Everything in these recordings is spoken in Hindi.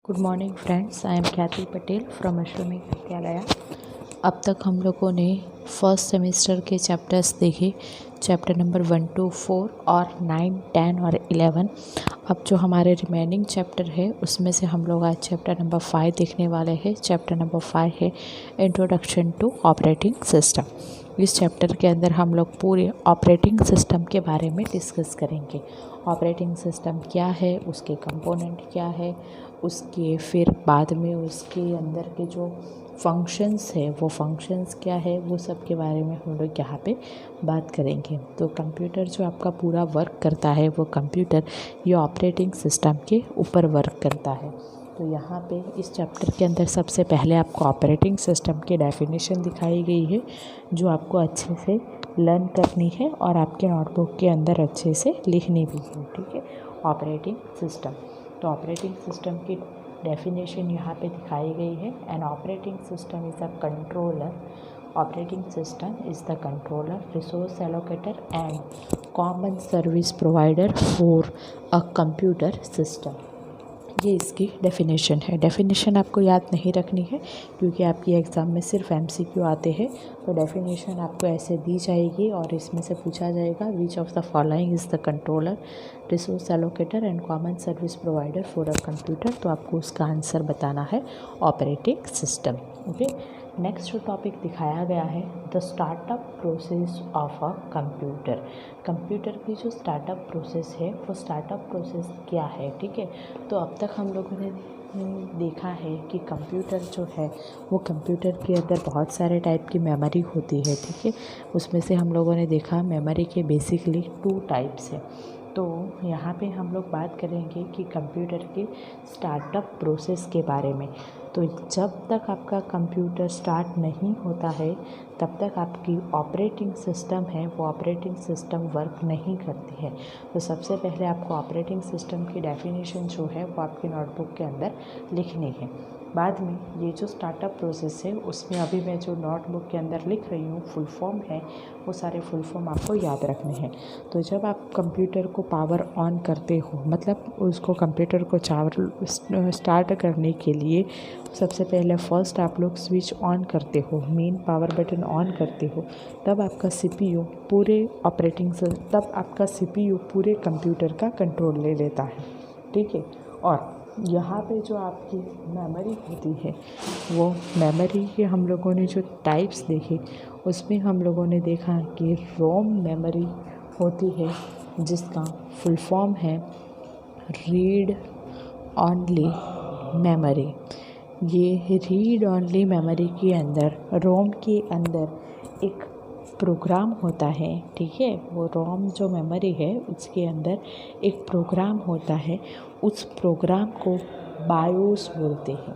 Good morning friends, I am ख्याति पटेल फ्रॉम अश्वमी विद्यालय। अब तक हम लोगों ने फर्स्ट सेमेस्टर के चैप्टर्स देखे, चैप्टर नंबर 1 to 4 और 9, 10 और 11। अब जो हमारे रिमेनिंग चैप्टर है उसमें से हम लोग आज चैप्टर नंबर 5 देखने वाले हैं। चैप्टर नंबर 5 है इंट्रोडक्शन टू ऑपरेटिंग सिस्टम। इस चैप्टर के अंदर हम लोग पूरे ऑपरेटिंग सिस्टम के बारे में डिस्कस करेंगे। ऑपरेटिंग सिस्टम क्या है, उसके कंपोनेंट क्या है, उसके फिर बाद में उसके अंदर के जो फंक्शंस है वो फंक्शंस क्या है, वो सब के बारे में हम लोग यहाँ पे बात करेंगे। तो कंप्यूटर जो आपका पूरा वर्क करता है वो कंप्यूटर ये ऑपरेटिंग सिस्टम के ऊपर वर्क करता है। तो यहाँ पे इस चैप्टर के अंदर सबसे पहले आपको ऑपरेटिंग सिस्टम की डेफिनेशन दिखाई गई है जो आपको अच्छे से लर्न करनी है और आपके नोटबुक के अंदर अच्छे से लिखनी भी है। ठीक है, ऑपरेटिंग सिस्टम। तो ऑपरेटिंग सिस्टम की डेफिनेशन यहाँ पे दिखाई गई है। N operating system is a controller. Operating system is the controller, resource allocator and common service provider for a computer system. ये इसकी डेफिनेशन है। डेफिनेशन आपको याद नहीं रखनी है क्योंकि आपकी एग्ज़ाम में सिर्फ MCQ आते हैं। तो डेफिनेशन आपको ऐसे दी जाएगी और इसमें से पूछा जाएगा विच of the following is the controller, resource allocator and common service provider for a computer. तो आपको उसका आंसर बताना है ऑपरेटिंग सिस्टम। ओके, नेक्स्ट जो टॉपिक दिखाया गया है the startup process of a computer. Computer की जो स्टार्टअप प्रोसेस है वो स्टार्टअप प्रोसेस क्या है। ठीक है, तो अब तक हम लोगों ने देखा है कि कंप्यूटर जो है वो कंप्यूटर के अंदर बहुत सारे टाइप की मेमोरी होती है। ठीक है, उसमें से हम लोगों ने देखा मेमोरी के बेसिकली 2 टाइप्स है। तो यहाँ पे हम लोग बात करेंगे कि कंप्यूटर के स्टार्टअप प्रोसेस के बारे में। तो जब तक आपका कंप्यूटर स्टार्ट नहीं होता है तब तक आपकी ऑपरेटिंग सिस्टम है वो ऑपरेटिंग सिस्टम वर्क नहीं करती है। तो सबसे पहले आपको ऑपरेटिंग सिस्टम की डेफिनेशन जो है वो आपकी नोटबुक के अंदर लिखनी है। बाद में ये जो स्टार्टअप प्रोसेस है उसमें अभी मैं जो नोटबुक के अंदर लिख रही हूँ फुल फॉर्म है, वो सारे फुल फॉर्म आपको याद रखने हैं। तो जब आप कंप्यूटर को पावर ऑन करते हो, मतलब उसको कंप्यूटर को स्टार्ट करने के लिए सबसे पहले फर्स्ट आप लोग स्विच ऑन करते हो, मेन पावर बटन ऑन करते हो, तब आपका CPU पूरे तब आपका CPU पूरे कंप्यूटर का कंट्रोल ले लेता है। ठीक है, और यहाँ पे जो आपकी मेमोरी होती है वो मेमोरी के हम लोगों ने जो टाइप्स देखे उसमें हम लोगों ने देखा कि रोम मेमोरी होती है जिसका फुल फॉर्म है रीड ऑनली मेमोरी। ये रीड ऑनली मेमोरी के अंदर रोम के अंदर एक प्रोग्राम होता है। ठीक है, वो रोम जो मेमोरी है उसके अंदर एक प्रोग्राम होता है। उस प्रोग्राम को बायोस बोलते हैं।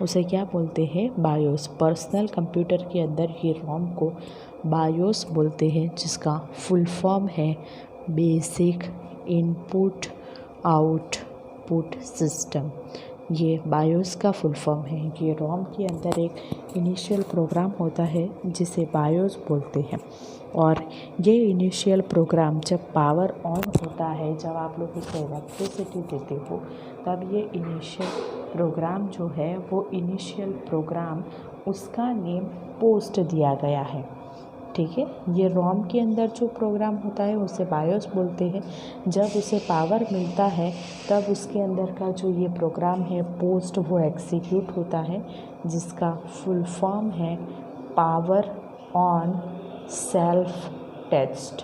उसे क्या बोलते हैं? बायोस। पर्सनल कंप्यूटर के अंदर ये रोम को बायोस बोलते हैं जिसका फुल फॉर्म है बेसिक इनपुट आउटपुट सिस्टम। ये बायोस का फुल फॉर्म है। ये रोम के अंदर एक इनिशियल प्रोग्राम होता है जिसे बायोस बोलते हैं। और ये इनिशियल प्रोग्राम जब पावर ऑन होता है, जब आप लोग इसे इलेक्ट्रिसिटी देते हो, तब ये इनिशियल प्रोग्राम जो है वो इनिशियल प्रोग्राम उसका नेम पोस्ट दिया गया है। ठीक है, ये रोम के अंदर जो प्रोग्राम होता है उसे बायोस बोलते हैं। जब उसे पावर मिलता है तब उसके अंदर का जो ये प्रोग्राम है पोस्ट वो एग्जीक्यूट होता है जिसका फुल फॉर्म है power on self test.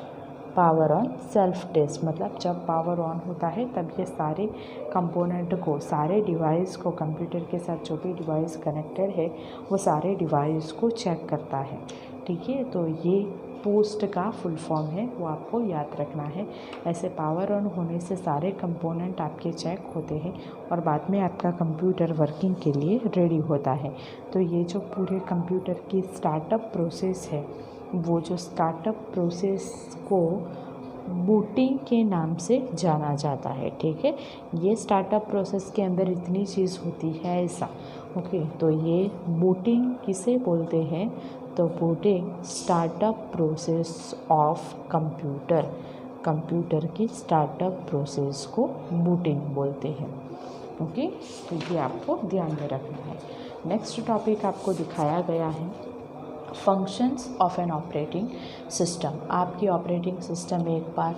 Power on self test मतलब जब पावर ऑन होता है तब ये सारे कंपोनेंट को, सारे डिवाइस को, कंप्यूटर के साथ जो भी डिवाइस कनेक्टेड है वो सारे डिवाइस को चेक करता है। ठीक है, तो ये पोस्ट का फुल फॉर्म है, वो आपको याद रखना है। ऐसे पावर ऑन होने से सारे कंपोनेंट आपके चेक होते हैं और बाद में आपका कंप्यूटर वर्किंग के लिए रेडी होता है। तो ये जो पूरे कंप्यूटर की स्टार्टअप प्रोसेस है, वो जो स्टार्टअप प्रोसेस को बूटिंग के नाम से जाना जाता है। ठीक है, ये स्टार्टअप प्रोसेस के अंदर इतनी चीज़ होती है ऐसा। ओके, तो ये बूटिंग किसे बोलते हैं? तो booting startup process of computer. Computer की स्टार्टअप प्रोसेस को बूटिंग बोलते हैं। ओके, तो ये आपको ध्यान में रखना है। नेक्स्ट टॉपिक आपको दिखाया गया है functions of an operating system. आपकी ऑपरेटिंग सिस्टम एक बार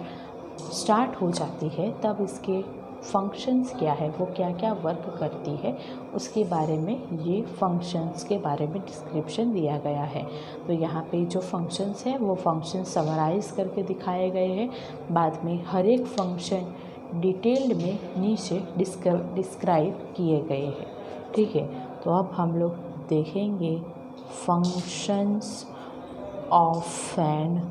स्टार्ट हो जाती है तब इसके फंक्शंस क्या है, वो क्या क्या वर्क करती है, उसके बारे में ये फंक्शंस के बारे में डिस्क्रिप्शन दिया गया है। तो यहाँ पे जो फंक्शंस है वो फंक्शंस समराइज़ करके दिखाए गए हैं। बाद में हर एक फंक्शन डिटेल्ड में नीचे डिस्क्राइब किए गए हैं। ठीक है, तो अब हम लोग देखेंगे functions of an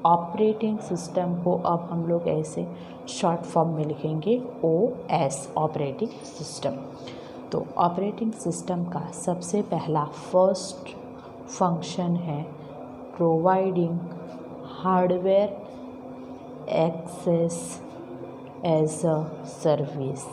operating system को। अब हम लोग ऐसे शॉर्ट फॉर्म में लिखेंगे OS, ऑपरेटिंग सिस्टम। तो ऑपरेटिंग सिस्टम का सबसे पहला फर्स्ट फंक्शन है providing hardware access as a service.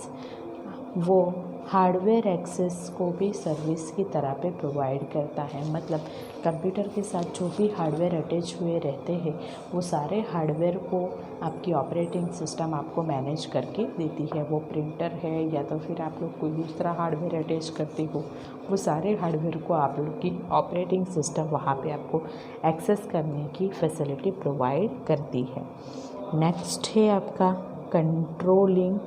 वो हार्डवेयर एक्सेस को भी सर्विस की तरह पे प्रोवाइड करता है। मतलब कंप्यूटर के साथ जो भी हार्डवेयर अटैच हुए रहते हैं वो सारे हार्डवेयर को आपकी ऑपरेटिंग सिस्टम आपको मैनेज करके देती है। वो प्रिंटर है या तो फिर आप लोग कोई दूसरा हार्डवेयर अटैच करते हो, वो सारे हार्डवेयर को आप लोग की ऑपरेटिंग सिस्टम वहाँ पे आपको एक्सेस करने की फैसिलिटी प्रोवाइड करती है। नेक्स्ट है आपका controlling,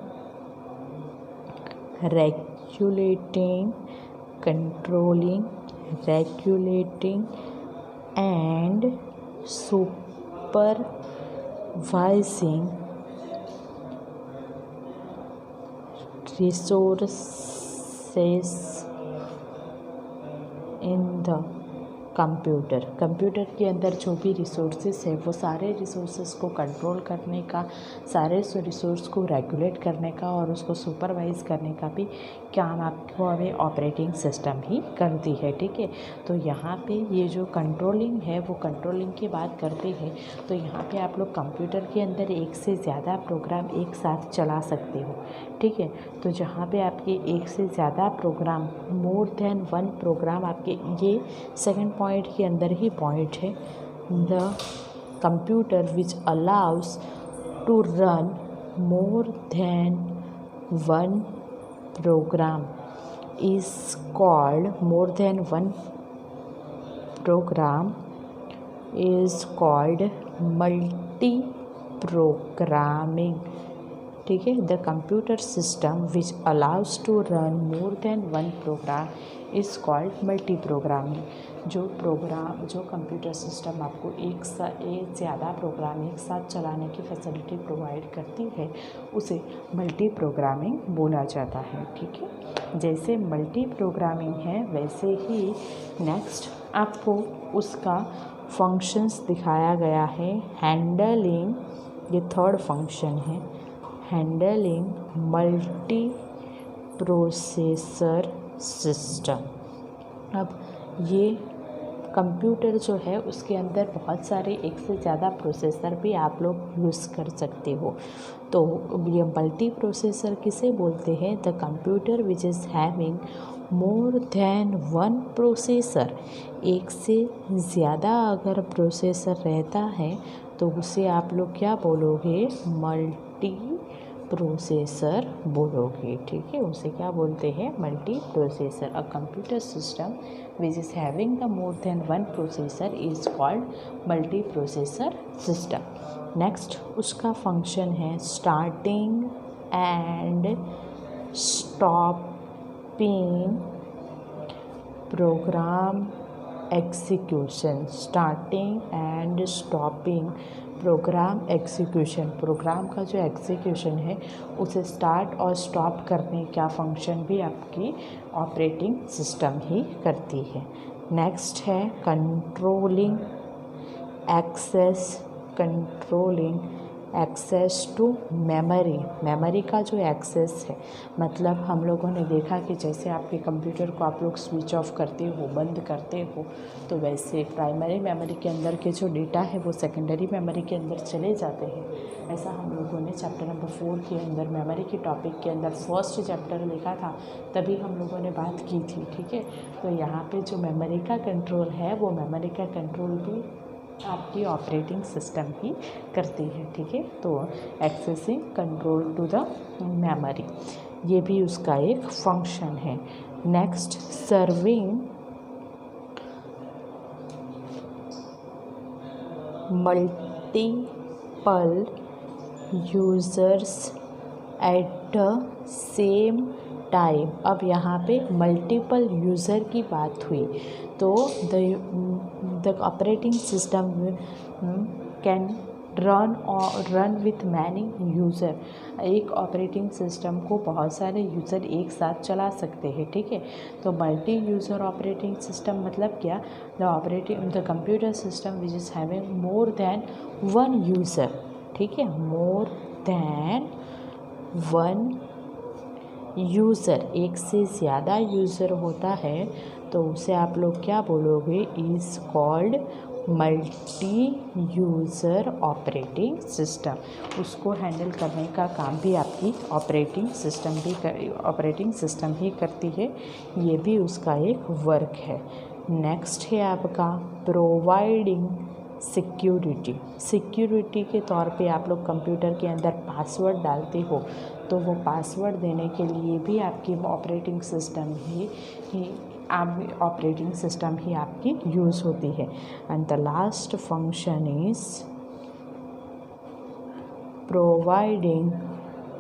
controlling, regulating and supervising resources in the computer के अंदर जो भी रिसोर्सेज है वो सारे रिसोर्सेज को कंट्रोल करने का, सारे रिसोर्स को रेगुलेट करने का और उसको सुपरवाइज करने का भी काम आपको हमें ऑपरेटिंग सिस्टम ही करती है। ठीक है, तो यहाँ पे ये जो कंट्रोलिंग है वो कंट्रोलिंग की बात करते हैं। तो यहाँ पे आप लोग कंप्यूटर के अंदर एक से ज़्यादा प्रोग्राम एक साथ चला सकते हो। ठीक है, तो जहाँ पे आपके एक से ज़्यादा program, more than one program, आपके ये सेकंड पॉइंट के अंदर ही पॉइंट है। The computer which allows to run more than one program is called, more than one program is called multi programming. ठीक है, the computer system which allows to run more than one program is called multi programming. जो कंप्यूटर सिस्टम आपको एक ज़्यादा प्रोग्राम एक साथ चलाने की फैसिलिटी प्रोवाइड करती है उसे मल्टी प्रोग्रामिंग बोला जाता है। ठीक है, जैसे मल्टी प्रोग्रामिंग है वैसे ही नेक्स्ट आपको उसका फंक्शंस दिखाया गया है। हैंडलिंग, ये थर्ड फंक्शन है, हैंडलिंग मल्टी प्रोसेसर सिस्टम। अब ये कंप्यूटर जो है उसके अंदर बहुत सारे एक से ज़्यादा प्रोसेसर भी आप लोग यूज़ कर सकते हो। तो ये मल्टी प्रोसेसर किसे बोलते हैं? The computer which is having more than one processor. एक से ज़्यादा अगर प्रोसेसर रहता है तो उसे आप लोग क्या बोलोगे? मल्टी प्रोसेसर बोलोगे। ठीक है, उसे क्या बोलते हैं? Multi processor. A computer system which is having the more than one processor is called multi processor system. Next उसका फंक्शन है starting and stopping program execution. Starting and stopping program execution. Program का जो एग्जीक्यूशन है उसे स्टार्ट और स्टॉप करने का फंक्शन भी आपकी ऑपरेटिंग सिस्टम ही करती है। नेक्स्ट है controlling access to memory. Memory का जो एक्सेस है, मतलब हम लोगों ने देखा कि जैसे आपके कंप्यूटर को आप लोग स्विच ऑफ करते हो, बंद करते हो, तो वैसे प्राइमरी मेमोरी के अंदर के जो डेटा है वो सेकेंडरी मेमोरी के अंदर चले जाते हैं। ऐसा हम लोगों ने चैप्टर नंबर 4 के अंदर मेमोरी के टॉपिक के अंदर फर्स्ट चैप्टर लिखा था, तभी हम लोगों ने बात की थी। ठीक है, तो यहाँ पे जो मेमोरी का कंट्रोल है वो मेमोरी का कंट्रोल भी आपकी ऑपरेटिंग सिस्टम ही करती है। ठीक है, तो accessing control to the memory. ये भी उसका एक फंक्शन है। Next, serving multiple users at the same time. अब यहाँ पे मल्टीपल यूज़र की बात हुई तो the operating system can run with many user. एक ऑपरेटिंग सिस्टम को बहुत सारे यूज़र एक साथ चला सकते हैं, ठीक है। तो मल्टी यूज़र ऑपरेटिंग सिस्टम मतलब क्या? The computer system which is having more than one user, ठीक है, मोर देन वन यूज़र, एक से ज़्यादा यूज़र होता है तो उसे आप लोग क्या बोलोगे? Is called multi user operating system. उसको हैंडल करने का काम भी आपकी ऑपरेटिंग सिस्टम ही करती है। ये भी उसका एक वर्क है। नेक्स्ट है आपका प्रोवाइडिंग सिक्योरिटी के तौर पे आप लोग कंप्यूटर के अंदर पासवर्ड डालते हो तो वो पासवर्ड देने के लिए भी आपकी ऑपरेटिंग सिस्टम ही आपकी यूज़ होती है। And the last function is providing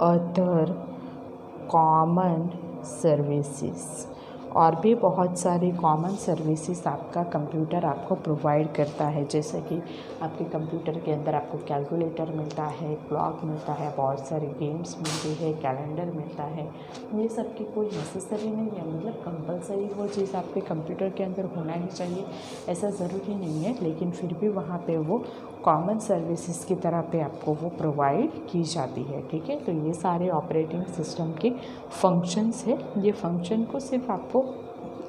other common services. और भी बहुत सारी कॉमन सर्विसेज आपका कंप्यूटर आपको प्रोवाइड करता है, जैसे कि आपके कंप्यूटर के अंदर आपको कैलकुलेटर मिलता है, क्लॉक मिलता है, बहुत सारी गेम्स मिलती है, कैलेंडर मिलता है। ये सब की कोई नेसेसरी नहीं है, मतलब कंपलसरी वो चीज़ आपके कंप्यूटर के अंदर होना ही चाहिए ऐसा ज़रूरी नहीं है, लेकिन फिर भी वहाँ पे वो कॉमन सर्विसेज की तरह पे आपको वो प्रोवाइड की जाती है, ठीक है। तो ये सारे ऑपरेटिंग सिस्टम के फंक्शंस है। ये फंक्शन को सिर्फ आपको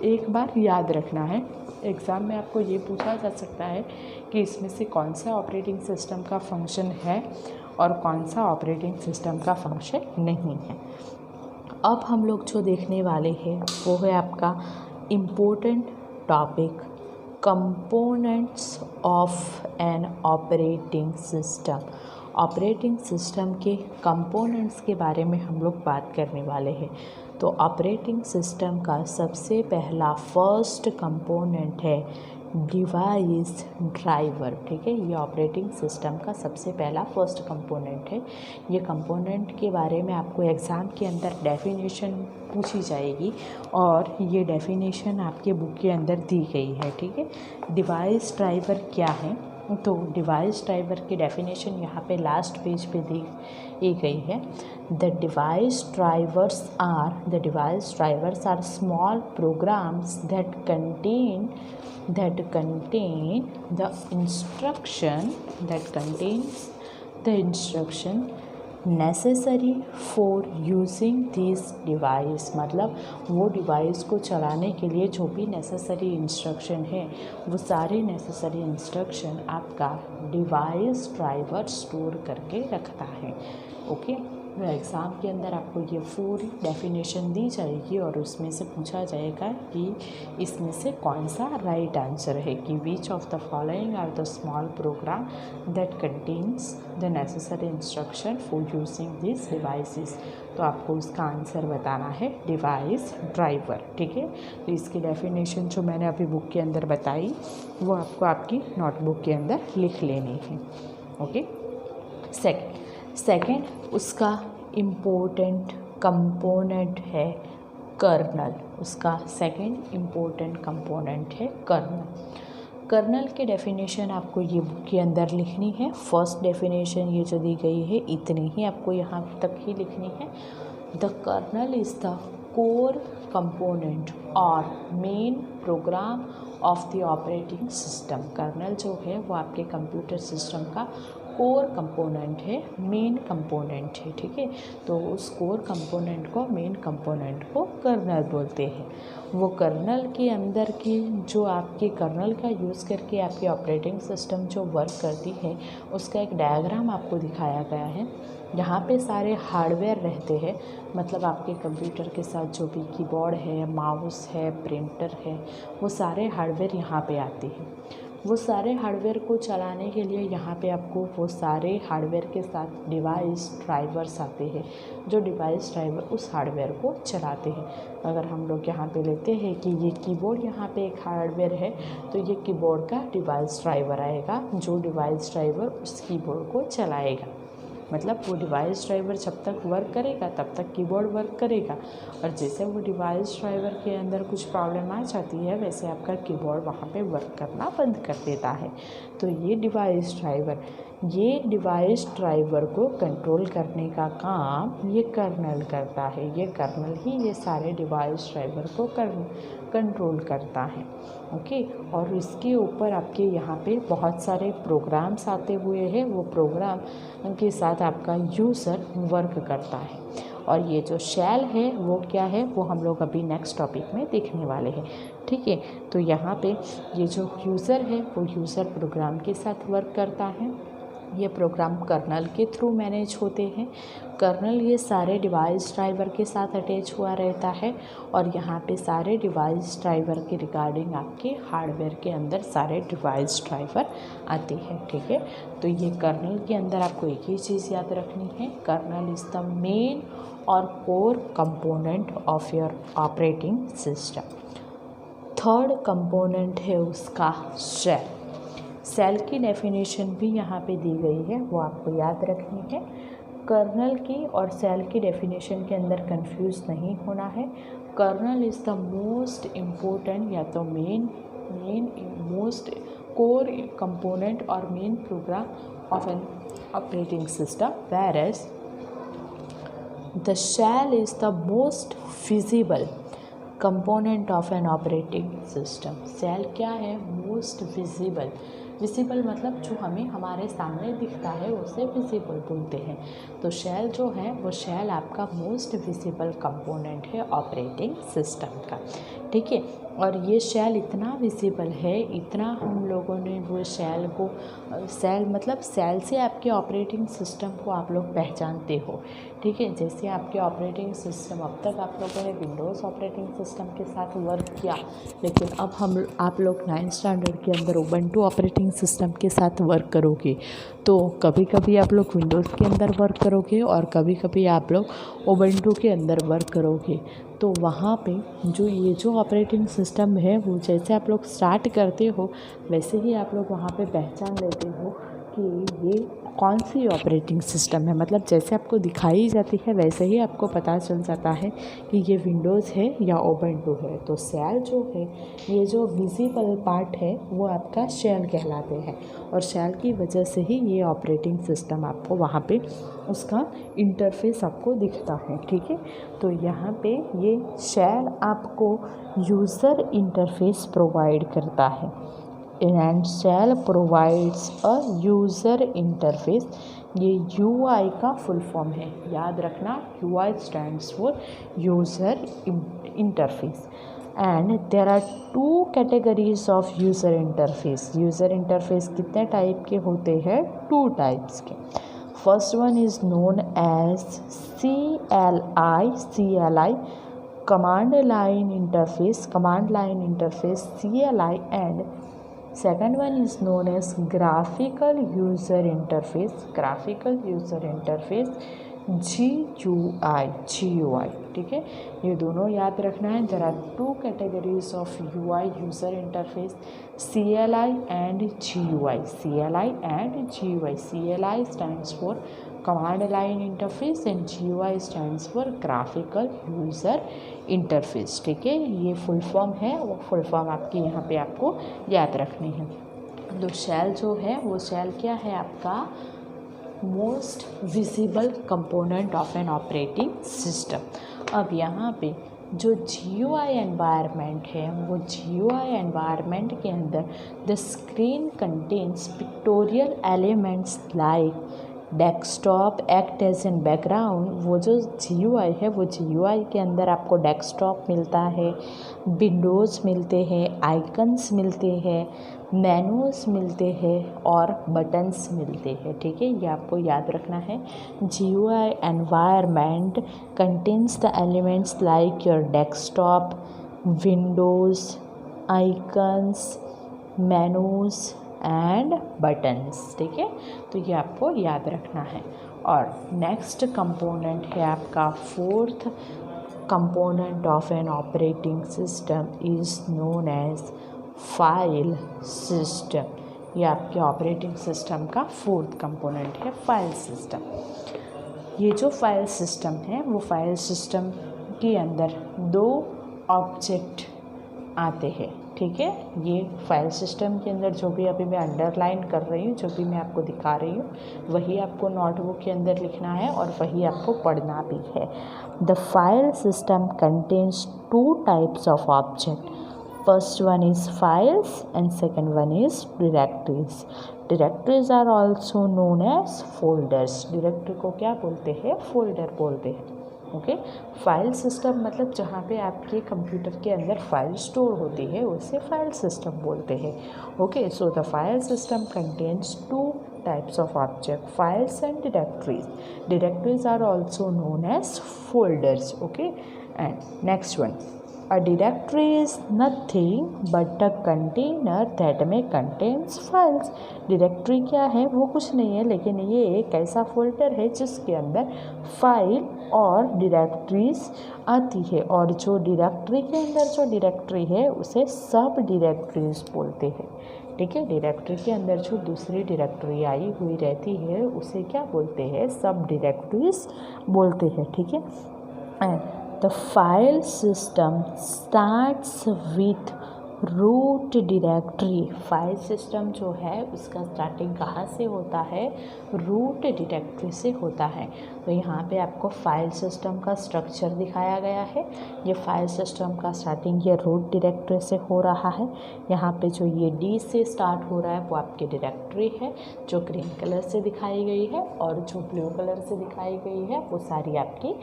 एक बार याद रखना है। एग्ज़ाम में आपको ये पूछा जा सकता है कि इसमें से कौन सा ऑपरेटिंग सिस्टम का फंक्शन है और कौन सा ऑपरेटिंग सिस्टम का फंक्शन नहीं है। अब हम लोग जो देखने वाले हैं वो है आपका important topic, components of an operating system. Operating system के कंपोनेंट्स के बारे में हम लोग बात करने वाले हैं। तो ऑपरेटिंग सिस्टम का सबसे पहला फर्स्ट कंपोनेंट है डिवाइस ड्राइवर, ठीक है। ये ऑपरेटिंग सिस्टम का सबसे पहला फर्स्ट कंपोनेंट है। ये कंपोनेंट के बारे में आपको एग्ज़ाम के अंदर डेफिनेशन पूछी जाएगी और ये डेफिनेशन आपके बुक के अंदर दी गई है, ठीक है। डिवाइस ड्राइवर क्या है? तो डिवाइस ड्राइवर की डेफिनेशन यहाँ पे लास्ट पेज पे दी गई है। The device drivers are small programs that contain the instruction necessary for using this device। मतलब वो डिवाइस को चलाने के लिए जो भी नेसेसरी इंस्ट्रक्शन है वो सारे नेसेसरी इंस्ट्रक्शन आपका डिवाइस ड्राइवर स्टोर करके रखता है, ओके। एग्ज़ाम के अंदर आपको ये पूरी डेफिनेशन दी जाएगी और उसमें से पूछा जाएगा कि इसमें से कौन सा राइट आंसर है, कि which of the following are the small program that contains the necessary instruction for using this devices. तो आपको उसका आंसर बताना है डिवाइस ड्राइवर, ठीक है। तो इसकी डेफिनेशन जो मैंने अभी बुक के अंदर बताई वो आपको आपकी नोटबुक के अंदर लिख लेनी है, ओके। सेकंड उसका इम्पोर्टेंट कंपोनेंट है कर्नल। उसका सेकंड इम्पोर्टेंट कंपोनेंट है कर्नल। कर्नल के डेफिनेशन आपको ये बुक के अंदर लिखनी है। फर्स्ट डेफिनेशन ये जो दी गई है इतनी ही आपको यहाँ तक ही लिखनी है। The kernel is the core component और main program of the operating system. Kernel जो है वो आपके कंप्यूटर सिस्टम का कोर कंपोनेंट है, मेन कंपोनेंट है, ठीक है। तो उस कोर कंपोनेंट को, मेन कंपोनेंट को कर्नल बोलते हैं। वो कर्नल के अंदर की जो आपके कर्नल का यूज़ करके आपकी ऑपरेटिंग सिस्टम जो वर्क करती है उसका एक डायग्राम आपको दिखाया गया है। यहाँ पे सारे हार्डवेयर रहते हैं, मतलब आपके कंप्यूटर के साथ जो भी कीबोर्ड है, माउस है, प्रिंटर है, वो सारे हार्डवेयर यहाँ पे आते हैं। वो सारे हार्डवेयर को चलाने के लिए यहाँ पे आपको वो सारे हार्डवेयर के साथ डिवाइस ड्राइवर्स आते हैं, जो डिवाइस ड्राइवर उस हार्डवेयर को चलाते हैं। अगर हम लोग यहाँ पे लेते हैं कि ये कीबोर्ड यहाँ पे एक हार्डवेयर है, तो ये कीबोर्ड का डिवाइस ड्राइवर आएगा, जो डिवाइस ड्राइवर उस कीबोर्ड को चलाएगा। मतलब वो डिवाइस ड्राइवर जब तक वर्क करेगा तब तक कीबोर्ड वर्क करेगा, और जैसे वो डिवाइस ड्राइवर के अंदर कुछ प्रॉब्लम आ जाती है वैसे आपका कीबोर्ड वहाँ पे वर्क करना बंद कर देता है। तो ये डिवाइस ड्राइवर को कंट्रोल करने का काम ये कर्नल करता है। ये कर्नल ही ये सारे डिवाइस ड्राइवर को कंट्रोल करता है। ओके, और इसके ऊपर आपके यहाँ पे बहुत सारे प्रोग्राम्स आते हुए हैं, वो प्रोग्राम के साथ आपका यूज़र वर्क करता है। और ये जो शेल है वो क्या है, वो हम लोग अभी नेक्स्ट टॉपिक में देखने वाले हैं। ठीक है, तो यहाँ पे ये जो यूज़र है वो यूज़र प्रोग्राम के साथ वर्क करता है। ये प्रोग्राम कर्नल के थ्रू मैनेज होते हैं। कर्नल ये सारे डिवाइस ड्राइवर के साथ अटैच हुआ रहता है, और यहाँ पे सारे डिवाइस ड्राइवर के रिगार्डिंग आपके हार्डवेयर के अंदर सारे डिवाइस ड्राइवर आते हैं। ठीक है, तो ये कर्नल के अंदर आपको एक ही चीज़ याद रखनी है, कर्नल इज़ द मेन और core component of your operating system. Third component है उसका शेल। सेल की डेफिनेशन भी यहाँ पे दी गई है, वो आपको याद रखनी है। कर्नल की और सेल की डेफिनेशन के अंदर कंफ्यूज नहीं होना है। Kernel is the most important या तो मेन मोस्ट कोर कंपोनेंट और main program of an operating system, whereas the shell is the most visible component of an operating system। Shell क्या है, मोस्ट विजिबल मतलब जो हमें हमारे सामने दिखता है उसे विजिबल बोलते हैं। तो शेल जो है वो शेल आपका मोस्ट विजिबल कंपोनेंट है ऑपरेटिंग सिस्टम का। ठीक है, और ये शेल इतना विजिबल है, इतना हम लोगों ने वो शेल को सेल से आपके ऑपरेटिंग सिस्टम को आप लोग पहचानते हो। ठीक है, जैसे आपके ऑपरेटिंग सिस्टम, अब तक आप लोगों ने विंडोज़ ऑपरेटिंग सिस्टम के साथ वर्क किया, लेकिन अब आप लोग 9th स्टैंडर्ड के अंदर उबंटू ऑपरेटिंग सिस्टम के साथ वर्क करोगे। तो कभी कभी आप लोग विंडोज़ के अंदर वर्क करोगे और कभी कभी आप लोग उबंटू के अंदर वर्क करोगे। तो वहाँ पे जो ऑपरेटिंग सिस्टम है वो जैसे आप लोग स्टार्ट करते हो वैसे ही आप लोग वहाँ पे पहचान लेते हो कि ये कौन सी ऑपरेटिंग सिस्टम है। मतलब जैसे आपको दिखाई जाती है वैसे ही आपको पता चल जाता है कि ये विंडोज़ है या उबंटू है। तो शेल जो है, ये जो विजिबल पार्ट है वो आपका शेल कहलाते हैं, और शेल की वजह से ही ये ऑपरेटिंग सिस्टम आपको वहाँ पे उसका इंटरफेस आपको दिखता है। ठीक है, तो यहाँ पे ये शेल आपको यूज़र इंटरफेस प्रोवाइड करता है। And shell provides a user interface. ये UI का फुल फॉर्म है, याद रखना, UI stands for user interface. And there are 2 categories of user interface. User interface कितने टाइप के होते हैं? 2 टाइप्स के। First one is known as CLI command line interface CLI, and second one is known as graphical user interface GUI। ठीक है, ये दोनों याद रखना है। there are 2 categories of UI user interface, CLI and GUI। CLI stands for command line interface and GUI stands for graphical user interface। ठीक है, ये फुल फॉर्म है, वो फुल फॉर्म आपके यहाँ पे आपको याद रखनी है। तो शेल जो है वो शेल क्या है, आपका most visible component of an operating system. अब यहाँ पे जो GUI एनवायरनमेंट है, वो GUI एनवायरनमेंट के अंदर the screen contains pictorial elements like desktop act as an background. वो जो GUI है वो GUI के अंदर आपको डेस्कटॉप मिलता है, विंडोज़ मिलते हैं, आइकन्स मिलते हैं, मेनूज मिलते हैं और बटन्स मिलते हैं। ठीक है, ये आपको याद रखना है। GUI environment contains the elements like your desktop, Windows, icons, menus and buttons, ठीक है। तो ये आपको याद रखना है। और नेक्स्ट कंपोनेंट है आपका fourth component of an operating system is known as file system. ये आपके ऑपरेटिंग सिस्टम का फोर्थ कंपोनेंट है, फाइल सिस्टम। ये जो फाइल सिस्टम है वो फाइल सिस्टम के अंदर दो ऑब्जेक्ट आते हैं, ठीक है। ये फाइल सिस्टम के अंदर जो भी अभी मैं अंडरलाइन कर रही हूँ, जो भी मैं आपको दिखा रही हूँ, वही आपको नोटबुक के अंदर लिखना है और वही आपको पढ़ना भी है। The file system contains two types of object. First one is files and second one is directories. Directories are also known as folders. Directory को क्या बोलते हैं? फोल्डर बोलते हैं, ओके। फाइल सिस्टम मतलब जहाँ पे आपके कंप्यूटर के अंदर फाइल स्टोर होती है उसे फाइल सिस्टम बोलते हैं, okay. So the file system contains to types of object, files and directories. Directories are also known as folders, okay. And next one, a directory is nothing but a container that may contains files. Directory क्या है? वो कुछ नहीं है, लेकिन ये एक ऐसा फोल्डर है जिसके अंदर फाइल और डायरेक्टरीज आती है। और जो डायरेक्टरी के अंदर जो डायरेक्टरी है उसे सब डायरेक्टरीज बोलते हैं, ठीक है। डायरेक्टरी के अंदर जो दूसरी डायरेक्टरी आई हुई रहती है उसे क्या बोलते हैं? सब डायरेक्टरीज बोलते हैं, ठीक है। And the file system starts with root directory. File system जो है उसका स्टार्टिंग कहाँ से होता है? रूट डायरेक्टरी से होता है। तो यहाँ पे आपको फाइल सिस्टम का स्ट्रक्चर दिखाया गया है। ये फाइल सिस्टम का स्टार्टिंग ये रूट डायरेक्टरी से हो रहा है। यहाँ पे जो ये डी से स्टार्ट हो रहा है वो आपकी डायरेक्टरी है जो ग्रीन कलर से दिखाई गई है, और जो ब्लू कलर से दिखाई गई है वो सारी आपकी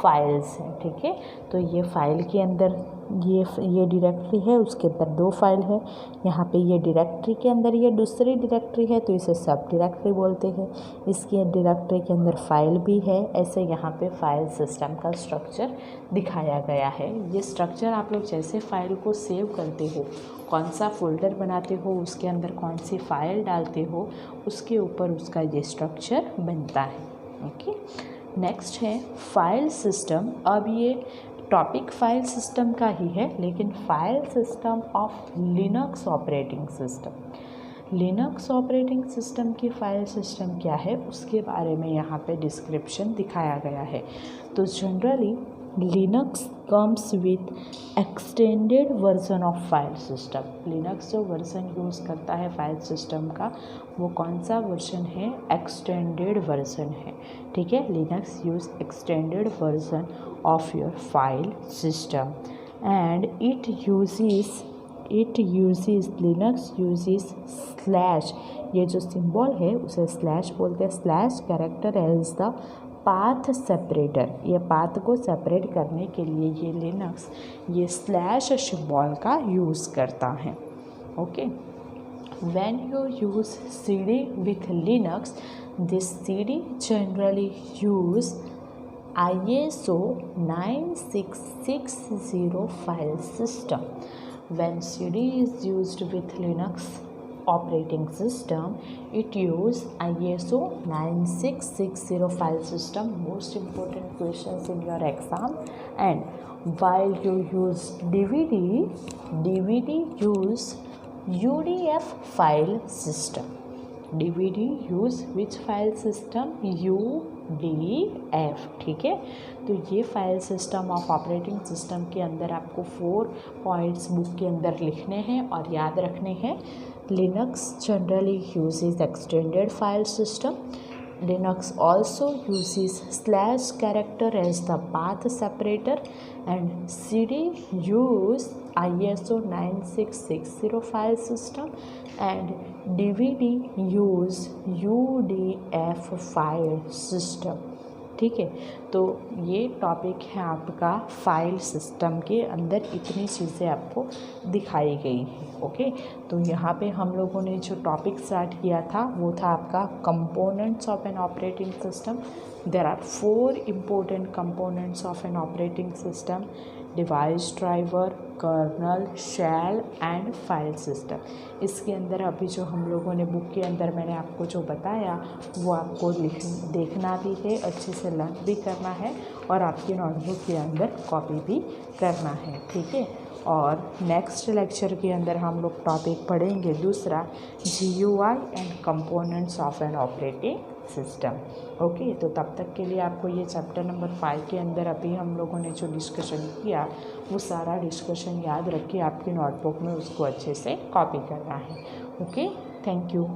फाइल्स हैं, ठीक है। तो ये फाइल के अंदर ये डायरेक्टरी है, उसके अंदर दो फाइल है। यहाँ पे ये डायरेक्टरी के अंदर ये दूसरी डायरेक्टरी है तो इसे सब डायरेक्टरी बोलते हैं। इसकी डायरेक्टरी के अंदर फाइल भी है। ऐसे यहाँ पे फाइल सिस्टम का स्ट्रक्चर दिखाया गया है। ये स्ट्रक्चर आप लोग जैसे फाइल को सेव करते हो, कौन सा फोल्डर बनाते हो, उसके अंदर कौन सी फाइल डालते हो, उसके ऊपर उसका ये स्ट्रक्चर बनता है, ओके। नेक्स्ट है फाइल सिस्टम। अब ये टॉपिक फाइल सिस्टम का ही है, लेकिन file system of Linux operating system. Linux operating system की फाइल सिस्टम क्या है उसके बारे में यहाँ पे डिस्क्रिप्शन दिखाया गया है। तो generally Linux comes with extended version of file system. Linux जो वर्जन यूज़ करता है फाइल सिस्टम का वो कौन सा वर्जन है? एक्सटेंडेड वर्जन है, ठीक है। Linux use extended version of your file system and it uses Linux uses slash. ये जो सिंबल है उसे स्लैश बोलते हैं। Slash character as the path separator. ये पाथ को सेपरेट करने के लिए ये लिनक्स ये स्लैश सिंबल का यूज़ करता है, okay. When you use CD with Linux, this CD generally use ISO 9660 file system. When CD is used with Linux operating system, it use ISO 9660 file system. Most important questions in your exam. And while you use DVD use UDF file system. DVD use which file system? UDF, ठीक है। तो ये file system of operating system के अंदर आपको 4 पॉइंट्स बुक के अंदर लिखने हैं और याद रखने हैं। Linux generally uses extended file system. Linux also uses slash character as the path separator, and CD use ISO 9660 file system, and DVD use UDF file system, ठीक है। तो ये टॉपिक है आपका फाइल सिस्टम के अंदर इतनी चीज़ें आपको दिखाई गई हैं, ओके। तो यहाँ पे हम लोगों ने जो टॉपिक स्टार्ट किया था वो था आपका components of an operating system. There are 4 important components of an operating system device driver, kernel, shell and file system. इसके अंदर अभी जो हम लोगों ने बुक के अंदर मैंने आपको जो बताया वो आपको देखना भी है, अच्छे से लर्न भी करना है और आपकी नोटबुक के अंदर कॉपी भी करना है, ठीक है। और नेक्स्ट लेक्चर के अंदर हम लोग टॉपिक पढ़ेंगे दूसरा, GUI and components of an operating system. Okay, तो तब तक के लिए आपको ये चैप्टर नंबर 5 के अंदर अभी हम लोगों ने जो डिस्कशन किया वो सारा डिस्कशन याद रख के आपकी नोटबुक में उसको अच्छे से कॉपी करना है। Okay, thank you.